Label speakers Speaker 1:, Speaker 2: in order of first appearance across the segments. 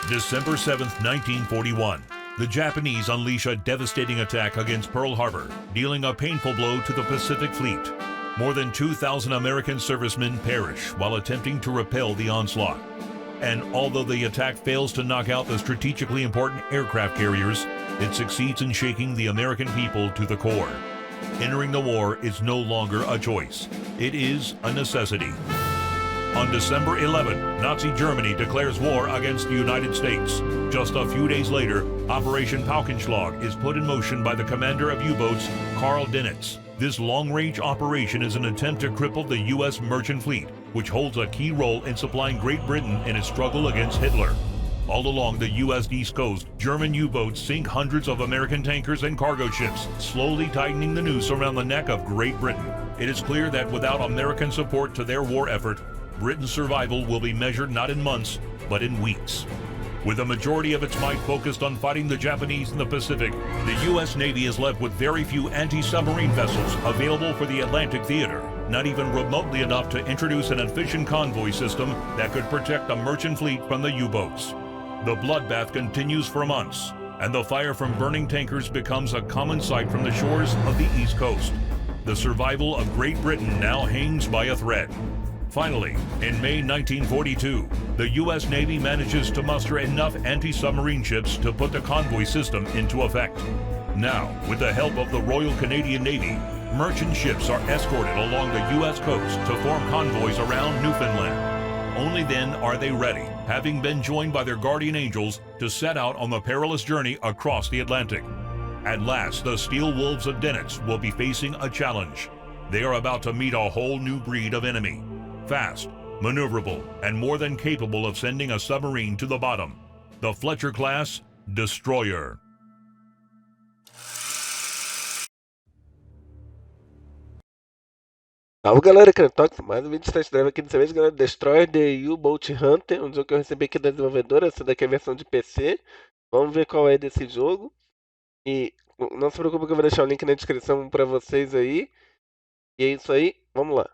Speaker 1: December 7, 1941. The Japanese unleash a devastating attack against Pearl Harbor, dealing a painful blow to the Pacific Fleet. More than 2,000 American servicemen perish while attempting to repel the onslaught. And although the attack fails to knock out the strategically important aircraft carriers, it succeeds in shaking the American people to the core. Entering the war is no longer a choice. It is a necessity. On December 11, Nazi Germany declares war against the United States. Just a few days later, Operation Paukenschlag is put in motion by the commander of U-boats, Karl Dönitz. This long-range operation is an attempt to cripple the U.S. merchant fleet, which holds a key role in supplying Great Britain in its struggle against Hitler. All along the U.S. East Coast, German U-boats sink hundreds of American tankers and cargo ships, slowly tightening the noose around the neck of Great Britain. It is clear that without American support to their war effort, Britain's survival will be measured not in months, but in weeks. With a majority of its might focused on fighting the Japanese in the Pacific, the U.S. Navy is left with very few anti-submarine vessels available for the Atlantic theater, not even remotely enough to introduce an efficient convoy system that could protect the merchant fleet from the U-boats. The bloodbath continues for months, and the fire from burning tankers becomes a common sight from the shores of the East Coast. The survival of Great Britain now hangs by a thread. Finally, in May 1942, the U.S. Navy manages to muster enough anti-submarine ships to put the convoy system into effect. Now, with the help of the Royal Canadian Navy, merchant ships are escorted along the U.S. coast to form convoys around Newfoundland. Only then are they ready, having been joined by their guardian angels, to set out on the perilous journey across the Atlantic. At last, the Steel Wolves of Dönitz will be facing a challenge. They are about to meet a whole new breed of enemy. Fast, maneuverable, and more than capable of sending a submarine to the bottom. The Fletcher-class destroyer.
Speaker 2: Salve galera, Cantox, mais um vídeo de test drive aqui dessa vez, galera. Destroyer The U-Boat Hunter, um jogo que eu recebi aqui da desenvolvedora. Essa daqui é a versão de PC. Vamos ver qual é desse jogo. E não se preocupe que eu vou deixar o link na descrição pra vocês aí. E é isso aí, vamos lá.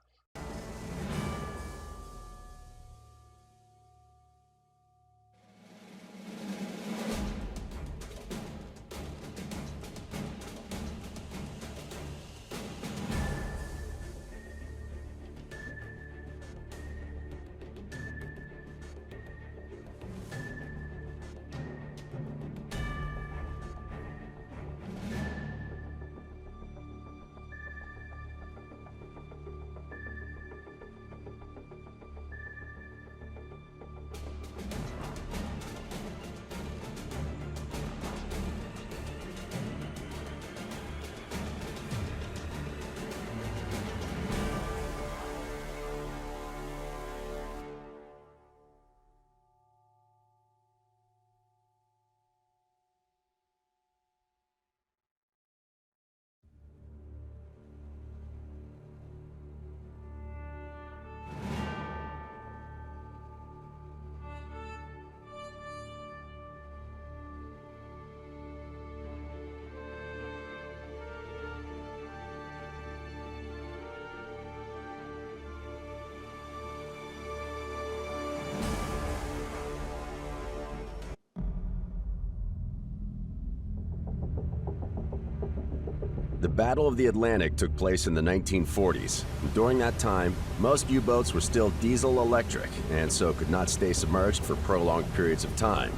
Speaker 3: The Battle of the Atlantic took place in the 1940s. During that time, most U-boats were still diesel-electric, and so could not stay submerged for prolonged periods of time.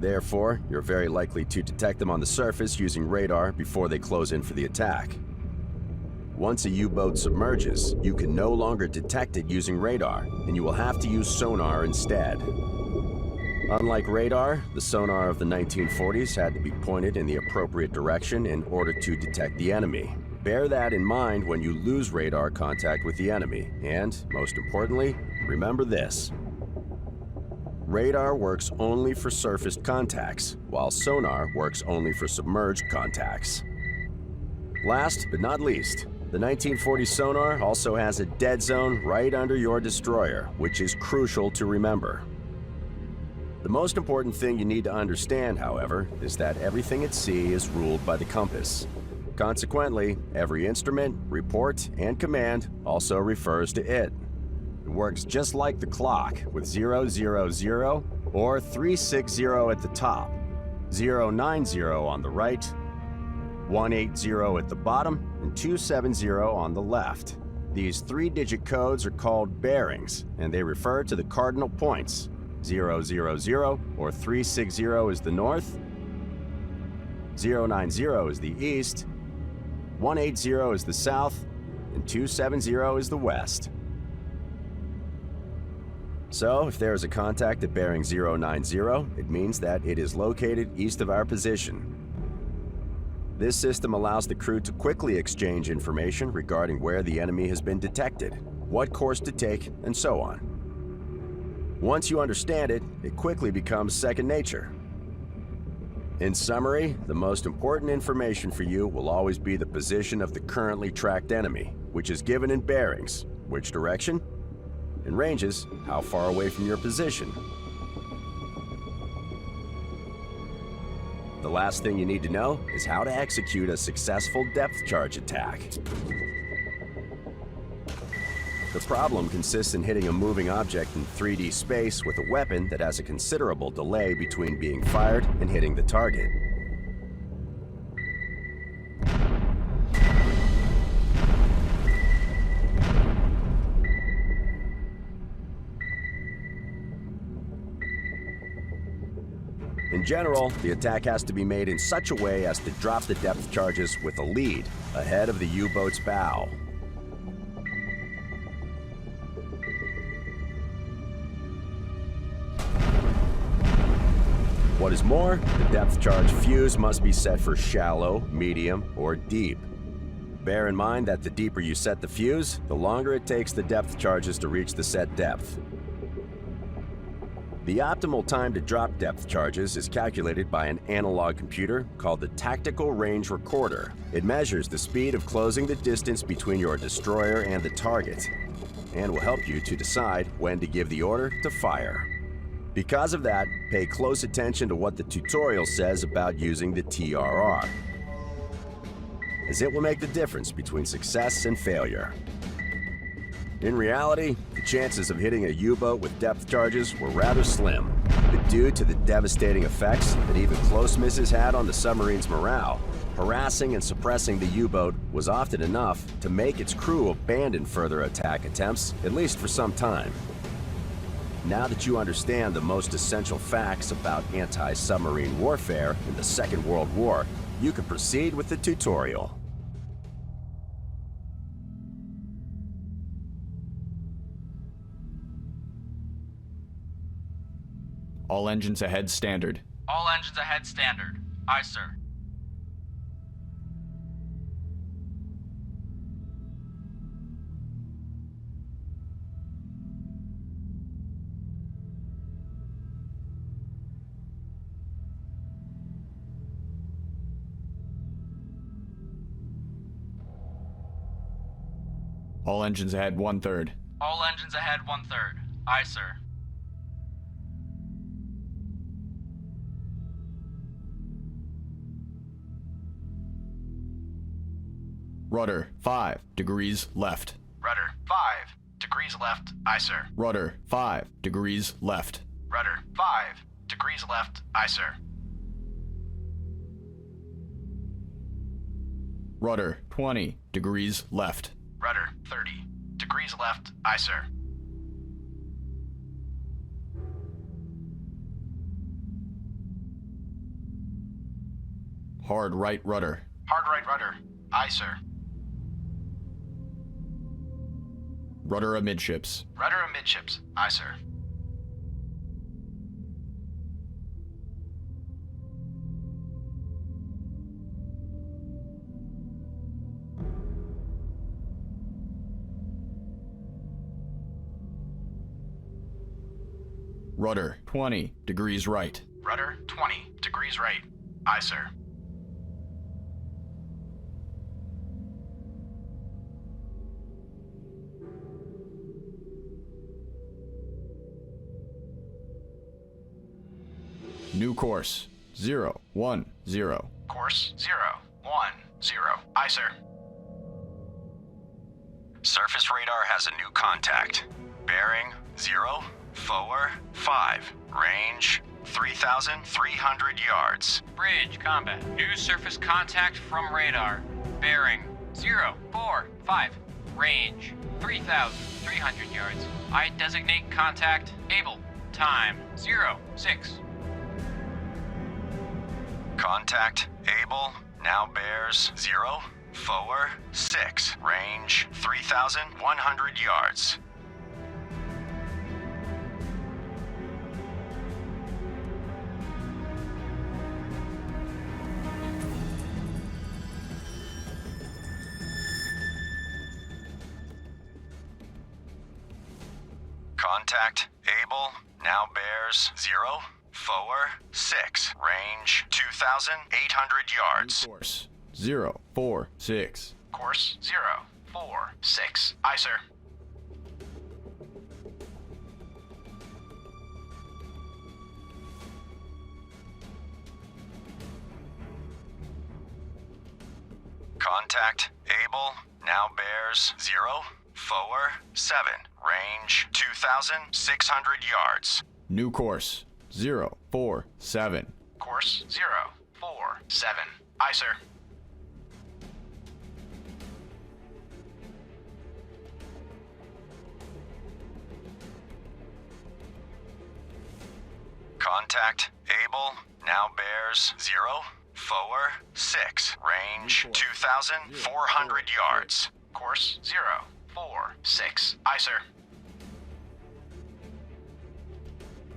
Speaker 3: Therefore, you're very likely to detect them on the surface using radar before they close in for the attack. Once a U-boat submerges, you can no longer detect it using radar, and you will have to use sonar instead. Unlike radar, the sonar of the 1940s had to be pointed in the appropriate direction in order to detect the enemy. Bear that in mind when you lose radar contact with the enemy, and, most importantly, remember this. Radar works only for surfaced contacts, while sonar works only for submerged contacts. Last but not least, the 1940 sonar also has a dead zone right under your destroyer, which is crucial to remember. The most important thing you need to understand, however, is that everything at sea is ruled by the compass. Consequently, every instrument, report, and command also refers to it. It works just like the clock, with 000 or 360 at the top, 090 on the right, 180 at the bottom, and 270 on the left. These 3-digit codes are called bearings, and they refer to the cardinal points. 000 or 360 is the north, 090 is the east, 180 is the south, and 270 is the west. So, if there is a contact at bearing 090, it means that it is located east of our position. This system allows the crew to quickly exchange information regarding where the enemy has been detected, what course to take, and so on. Once you understand it, it quickly becomes second nature. In summary, the most important information for you will always be the position of the currently tracked enemy, which is given in bearings, which direction, and ranges, how far away from your position. The last thing you need to know is how to execute a successful depth charge attack. The problem consists in hitting a moving object in 3D space with a weapon that has a considerable delay between being fired and hitting the target. In general, the attack has to be made in such a way as to drop the depth charges with a lead ahead of the U-boat's bow. What is more, the depth charge fuse must be set for shallow, medium, or deep. Bear in mind that the deeper you set the fuse, the longer it takes the depth charges to reach the set depth. The optimal time to drop depth charges is calculated by an analog computer called the Tactical Range Recorder. It measures the speed of closing the distance between your destroyer and the target, and will help you to decide when to give the order to fire. Because of that, pay close attention to what the tutorial says about using the TRR, as it will make the difference between success and failure. In reality, the chances of hitting a U-boat with depth charges were rather slim, but due to the devastating effects that even close misses had on the submarine's morale, harassing and suppressing the U-boat was often enough to make its crew abandon further attack attempts, at least for some time. Now that you understand the most essential facts about anti-submarine warfare in the Second World War, you can proceed with the tutorial.
Speaker 4: All engines ahead standard.
Speaker 5: All engines ahead standard. Aye, sir.
Speaker 4: All engines ahead 1/3.
Speaker 5: All engines ahead 1/3. Aye, sir.
Speaker 4: Rudder 5 degrees left.
Speaker 5: Rudder 5 degrees left. Aye, sir.
Speaker 4: Rudder 5 degrees left.
Speaker 5: Rudder 5 degrees left. Aye, sir.
Speaker 4: Rudder 20 degrees left.
Speaker 5: Rudder 30 degrees left. Aye, sir.
Speaker 4: Hard right rudder.
Speaker 5: Hard right rudder. Aye, sir.
Speaker 4: Rudder amidships.
Speaker 5: Rudder amidships. Aye, sir.
Speaker 4: Rudder 20 degrees right.
Speaker 5: Rudder 20 degrees right. Aye, sir.
Speaker 4: New course 010.
Speaker 5: Course 010. Aye, sir.
Speaker 3: Surface radar has a new contact. Bearing 010.
Speaker 5: forward, 5. Range, 3,300 yards.
Speaker 6: Bridge combat. New surface contact from radar. Bearing 045. Range 3,300 yards. I designate contact able. Time 06.
Speaker 5: Contact able, now bears 0, forward, 6. Range, 3,100 yards. Contact able, now bears 0, forward, 6. Range, 2,800 yards.
Speaker 4: New course 046.
Speaker 5: Course 046. Aye, sir. Contact able, now bears 0, forward, 7. Range 2,600 yards.
Speaker 4: New course 047.
Speaker 5: Course 047. Aye, sir. Contact able, now bears 0, forward, 6. Range 2,400 yards. Course 046. Aye, sir.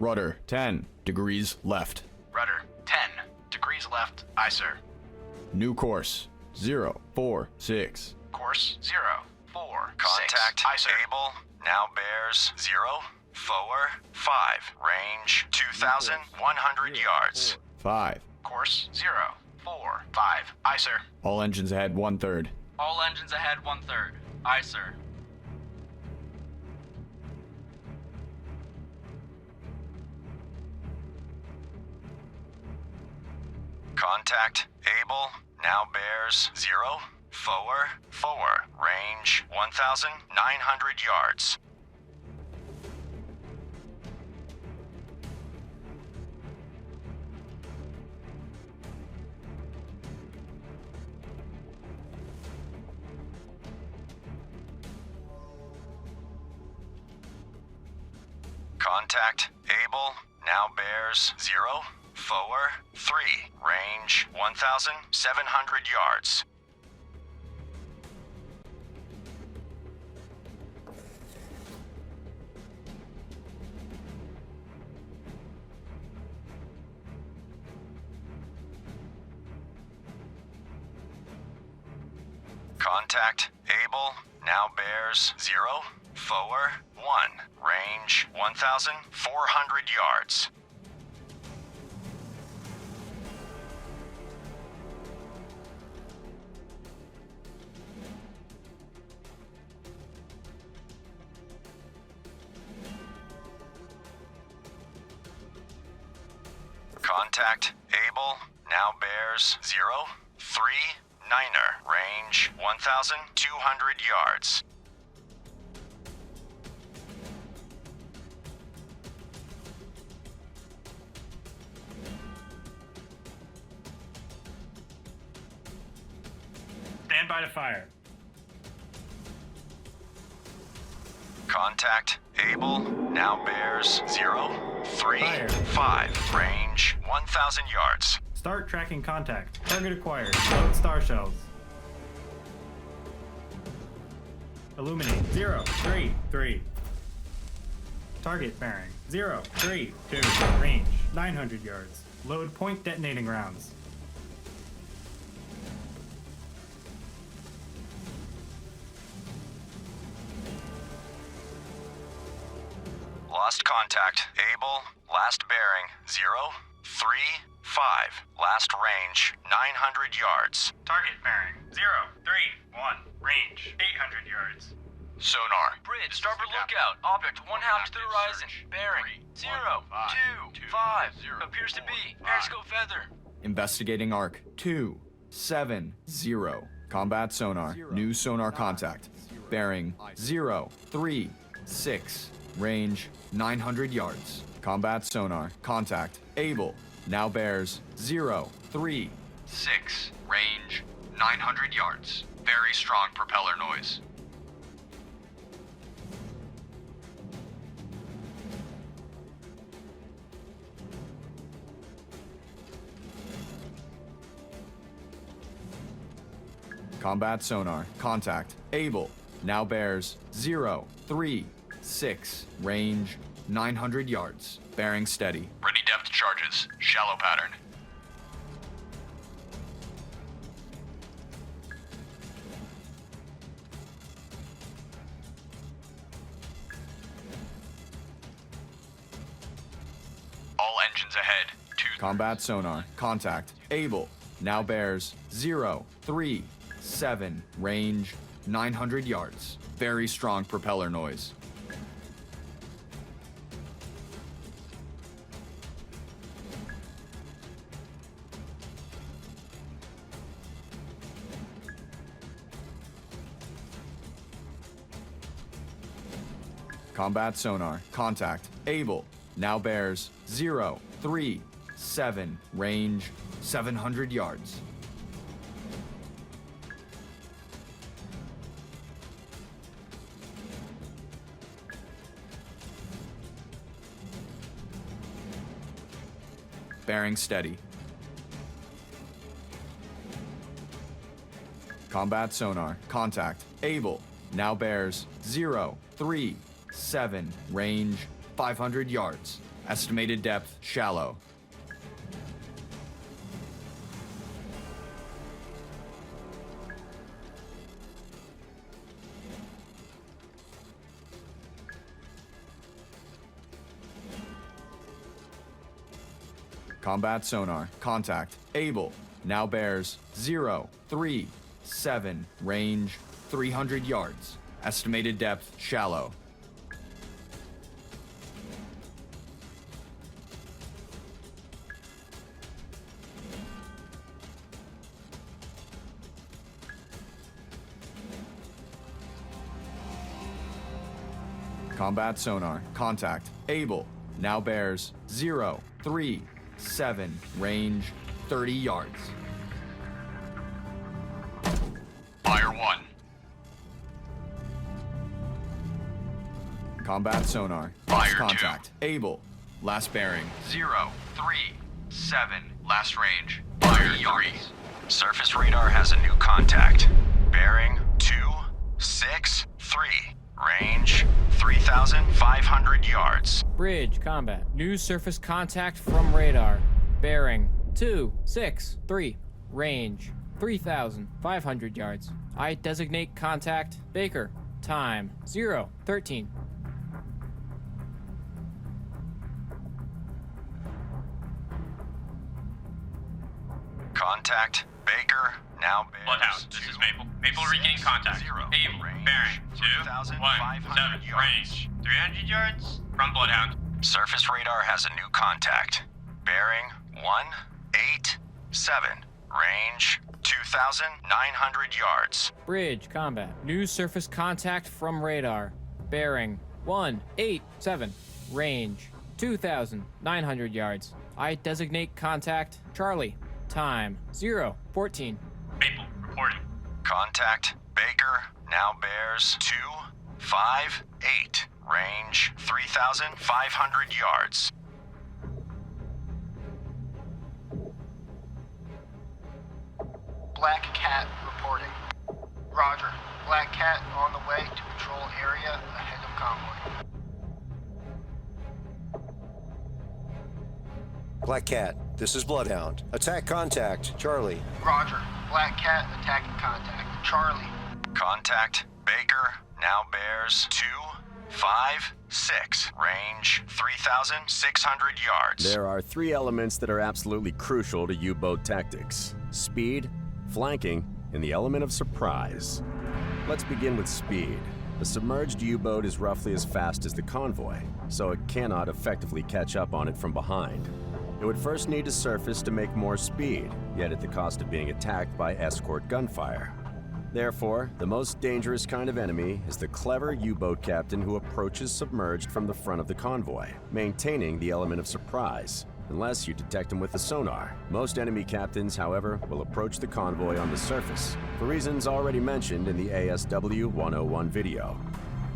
Speaker 4: Rudder 10 degrees left.
Speaker 5: Rudder 10 degrees left. Aye, sir.
Speaker 4: New course 046.
Speaker 5: Course 046. Contact aye, sir. Able, now bears 0, forward, 5. Range 2,100 yards.
Speaker 4: 5.
Speaker 5: Course 045. Aye, sir.
Speaker 4: All engines ahead 1/3.
Speaker 6: All engines ahead 1/3. Aye, sir.
Speaker 5: Contact able, now bears 0, forward, 4. Range 1,900 yards. Contact able, now bears 0, forward, 3. Range 1,700 yards. Contact able, now bears 0, forward, 1. Range 1,400 yards. Contact able, now bears 0, 3. Niner, range 1,200 yards.
Speaker 6: Stand by to fire.
Speaker 5: Contact able, now bears 0, 3,
Speaker 6: Fire.
Speaker 5: 5. Range 1,000 yards.
Speaker 6: Start tracking contact. Target acquired. Load star shells. Illuminate 033. Target bearing 032. Range 900 yards. Load point detonating rounds.
Speaker 5: Lost contact. Able. Last bearing 0, 3, 5. Last range 900 yards.
Speaker 6: Target bearing 031. Range 800 yards.
Speaker 5: Sonar.
Speaker 7: Bridge, starboard lookout. Object 1/2 to the horizon. Bearing 025. Appears to be periscope feather.
Speaker 4: Investigating arc 270. Combat sonar. New sonar contact. Bearing 036. range 900 yards. Combat sonar, contact, able, now bears 0, 3, 6, range 900 yards. Very strong propeller noise. Combat sonar, contact, able, now bears 0, 3, 6, range 900 yards. Bearing steady. Ready depth charges, shallow pattern. All engines ahead. Combat sonar, contact, able, now bears 0, 3, 7, range 900 yards. Very strong propeller noise. Combat sonar, contact, able, now bears 0, 3, 7, range 700 yards. Bearing steady. Combat sonar, contact, able, now bears 0, 3, 7, range 500 yards. Estimated depth, shallow. Combat sonar, contact, able, now bears 0, 3, 7, range 300 yards. Estimated depth, shallow. Combat sonar, contact, able, now bears 0, 3, 7, range 30 yards. Fire 1. Combat sonar,
Speaker 5: Fire
Speaker 4: contact, able, last bearing 0, 3, 7, last range
Speaker 5: Fire
Speaker 4: 30 yards.
Speaker 5: Surface radar has a new contact. Bearing 263. Range 3,500 yards.
Speaker 8: Bridge combat. New surface contact from radar. Bearing 263. Range 3,500 yards. I designate contact Baker. Time 0:13.
Speaker 5: Contact Baker. Now bears
Speaker 6: Bloodhound, this is Maple. Maple regaining contact.
Speaker 5: Zero.
Speaker 6: Able.
Speaker 5: Range
Speaker 6: Bearing 217.
Speaker 5: 2,500 yards.
Speaker 6: Range 300 yards. From Bloodhound.
Speaker 5: Surface radar has a new contact. Bearing 187. Range 2,900 yards.
Speaker 8: Bridge combat. New surface contact from radar. Bearing 187. Range 2,900 yards. I designate contact Charlie. Time 0:14.
Speaker 6: Maple reporting.
Speaker 5: Contact Baker. Now bears 258. Range 3,500 yards.
Speaker 9: Black Cat reporting. Roger. Black Cat on the way to patrol area ahead of convoy.
Speaker 10: Black Cat, this is Bloodhound. Attack contact, Charlie.
Speaker 9: Roger. Black Cat attacking contact. Charlie.
Speaker 5: Contact Baker. Now bears 256. Range 3,600 yards.
Speaker 3: There are three elements that are absolutely crucial to U-boat tactics: speed, flanking, and the element of surprise. Let's begin with speed. The submerged U-boat is roughly as fast as the convoy, so it cannot effectively catch up on it from behind. It would first need to surface to make more speed, yet at the cost of being attacked by escort gunfire. Therefore, the most dangerous kind of enemy is the clever U-boat captain who approaches submerged from the front of the convoy, maintaining the element of surprise, unless you detect him with the sonar. Most enemy captains, however, will approach the convoy on the surface, for reasons already mentioned in the ASW 101 video.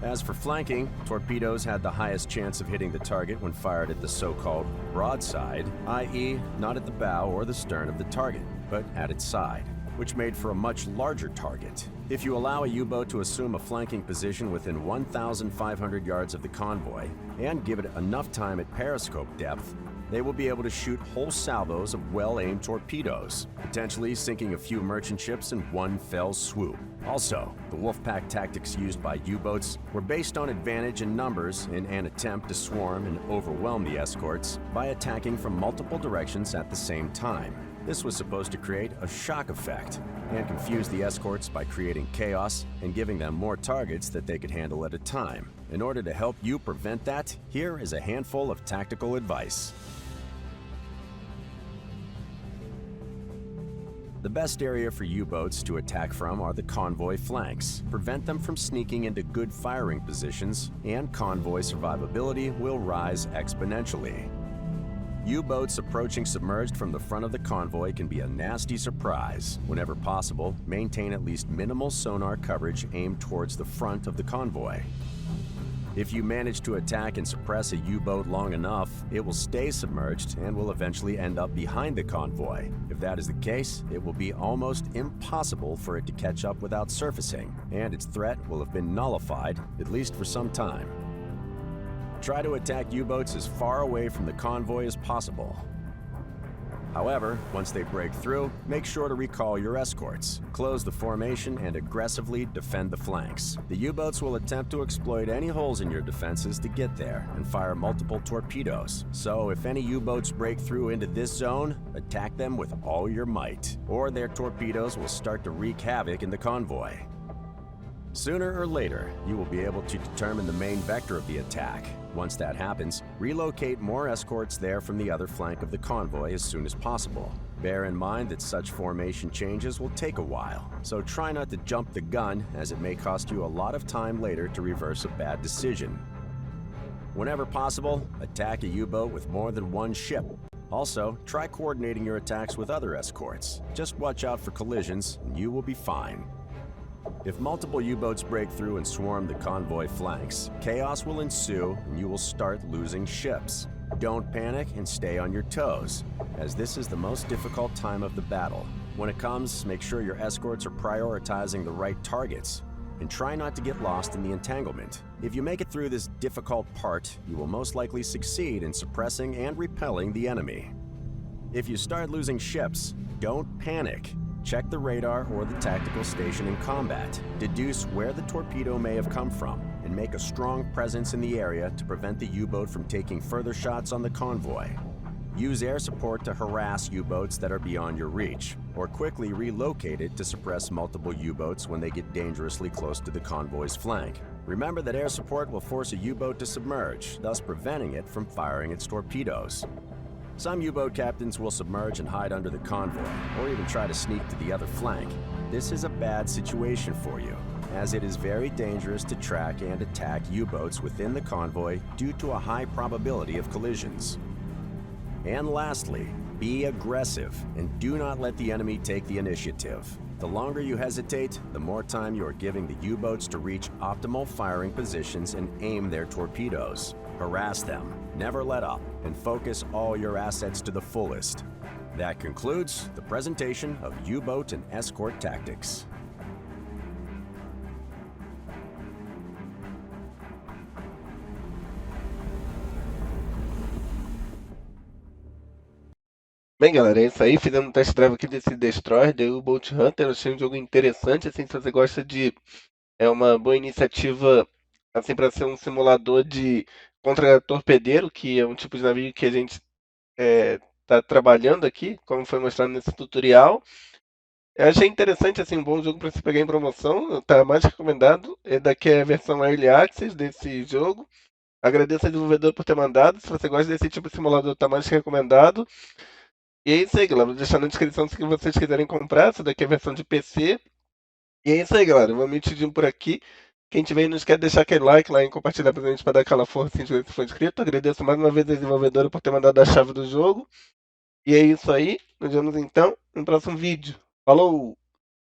Speaker 3: As for flanking, torpedoes had the highest chance of hitting the target when fired at the so-called broadside, i.e. not at the bow or the stern of the target, but at its side, which made for a much larger target. If you allow a U-boat to assume a flanking position within 1,500 yards of the convoy, and give it enough time at periscope depth, they will be able to shoot whole salvos of well-aimed torpedoes, potentially sinking a few merchant ships in one fell swoop. Also, the Wolfpack tactics used by U-boats were based on advantage in numbers in an attempt to swarm and overwhelm the escorts by attacking from multiple directions at the same time. This was supposed to create a shock effect and confuse the escorts by creating chaos and giving them more targets that they could handle at a time. In order to help you prevent that, here is a handful of tactical advice. The best area for U-boats to attack from are the convoy flanks. Prevent them from sneaking into good firing positions, and convoy survivability will rise exponentially. U-boats approaching submerged from the front of the convoy can be a nasty surprise. Whenever possible, maintain at least minimal sonar coverage aimed towards the front of the convoy. If you manage to attack and suppress a U-boat long enough, it will stay submerged and will eventually end up behind the convoy. If that is the case, it will be almost impossible for it to catch up without surfacing, and its threat will have been nullified, at least for some time. Try to attack U-boats as far away from the convoy as possible. However, once they break through, make sure to recall your escorts, close the formation, and aggressively defend the flanks. The U-boats will attempt to exploit any holes in your defenses to get there and fire multiple torpedoes. So if any U-boats break through into this zone, attack them with all your might, or their torpedoes will start to wreak havoc in the convoy. Sooner or later, you will be able to determine the main vector of the attack. Once that happens, relocate more escorts there from the other flank of the convoy as soon as possible. Bear in mind that such formation changes will take a while, so try not to jump the gun, as it may cost you a lot of time later to reverse a bad decision. Whenever possible, attack a U-boat with more than one ship. Also, try coordinating your attacks with other escorts. Just watch out for collisions, and you will be fine. If multiple U-boats break through and swarm the convoy flanks, chaos will ensue and you will start losing ships. Don't panic and stay on your toes, as this is the most difficult time of the battle. When it comes, make sure your escorts are prioritizing the right targets, and try not to get lost in the entanglement. If you make it through this difficult part, you will most likely succeed in suppressing and repelling the enemy. If you start losing ships, don't panic. Check the radar or the tactical station in combat. Deduce where the torpedo may have come from, and make a strong presence in the area to prevent the U-boat from taking further shots on the convoy. Use air support to harass U-boats that are beyond your reach, or quickly relocate it to suppress multiple U-boats when they get dangerously close to the convoy's flank. Remember that air support will force a U-boat to submerge, thus preventing it from firing its torpedoes. Some U-boat captains will submerge and hide under the convoy, or even try to sneak to the other flank. This is a bad situation for you, as it is very dangerous to track and attack U-boats within the convoy due to a high probability of collisions. And lastly, be aggressive and do not let the enemy take the initiative. The longer you hesitate, the more time you are giving the U-boats to reach optimal firing positions and aim their torpedoes. Harass them, never let up, and focus all your assets to the fullest. That concludes the presentation of U-boat and escort tactics.
Speaker 2: Bem, galera, é isso aí. Fizemos um test drive aqui desse Destroyer, The U-Boat Hunter. Eu achei um jogo interessante, assim, se você gosta de... É uma boa iniciativa, assim, para ser um simulador de contra-torpedeiro, que é um tipo de navio que a gente está trabalhando aqui, como foi mostrado nesse tutorial. Eu achei interessante, assim, um bom jogo para se pegar em promoção. Tá mais recomendado. Daqui é a versão Early Access desse jogo. Agradeço ao desenvolvedor por ter mandado. Se você gosta desse tipo de simulador, tá mais recomendado. E é isso aí, galera. Vou deixar na descrição se vocês quiserem comprar. Essa daqui é a versão de PC. E é isso aí, galera. Eu vou me despedindo por aqui. Quem tiver aí, não esquece de deixar aquele like lá e compartilhar pra gente pra dar aquela força se for inscrito. Agradeço mais uma vez a desenvolvedora por ter mandado a chave do jogo. E é isso aí. Nos vemos então no próximo vídeo. Falou!